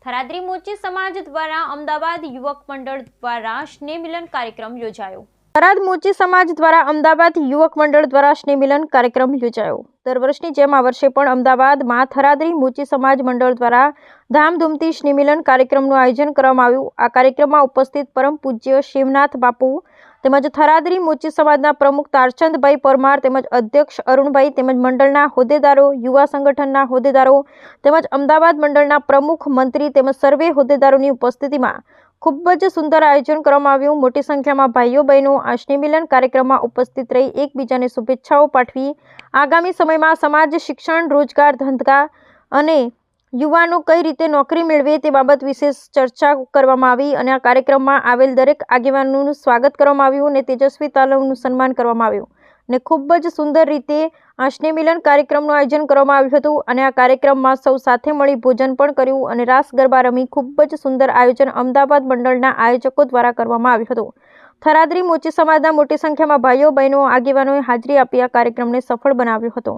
થરાદરી મોચી સમાજ દ્વારા અમદાવાદ યુવક મંડળ દ્વારા સ્નેહ મિલન કાર્યક્રમ યોજાયો। થરાદ મોચી સમાજ દ્વારા અમદાવાદ યુવક મંડળ દ્વારા સ્નેહ મિલન કાર્યક્રમ યોજાયો। દર વર્ષની જેમ આ વર્ષે પણ અમદાવાદમાં થરાદરી મોચી સમાજ મંડળ દ્વારા ધામધૂમથી સ્નેહ મિલન કાર્યક્રમનું આયોજન કરવામાં આવ્યું। આ કાર્યક્રમમાં ઉપસ્થિત પરમ પૂજ્ય શિવનાથ બાપુ તેમજ થરાદરી મોચી સમાજના પ્રમુખ તારચંદભાઈ પરમાર તેમજ અધ્યક્ષ અરુણભાઈ તેમજ મંડળના હોદ્દેદારો, યુવા સંગઠનના હોદ્દેદારો તેમજ અમદાવાદ મંડળના પ્રમુખ, મંત્રી તેમજ સર્વે હોદ્દેદારોની ઉપસ્થિતિમાં ખૂબ જ સુંદર આયોજન કરવામાં આવ્યું। મોટી સંખ્યામાં ભાઈઓ બહેનો આ સ્નેહ મિલન કાર્યક્રમમાં ઉપસ્થિત રહી એકબીજાને શુભેચ્છાઓ પાઠવી આગામી સમયમાં સમાજ, શિક્ષણ, રોજગાર, ધંધા અને યુવાનો કઈ રીતે નોકરી મેળવે તે બાબત વિશેષ ચર્ચા કરવામાં આવી અને આ કાર્યક્રમમાં આવેલ દરેક આગેવાનોનું સ્વાગત કરવામાં આવ્યું અને તેજસ્વી તાલીમનું સન્માન કરવામાં આવ્યું અને ખૂબ જ સુંદર રીતે આ સ્નેહ મિલન કાર્યક્રમનું આયોજન કરવામાં આવ્યું હતું અને આ કાર્યક્રમમાં સૌ સાથે મળી ભોજન પણ કર્યું અને રાસ ગરબા રમી ખૂબ જ સુંદર આયોજન અમદાવાદ મંડળના આયોજકો દ્વારા કરવામાં આવ્યું હતું। થરાદરી મોચી સમાજના મોટી સંખ્યામાં ભાઈઓ બહેનો આગેવાનોએ હાજરી આપી આ કાર્યક્રમને સફળ બનાવ્યો હતો।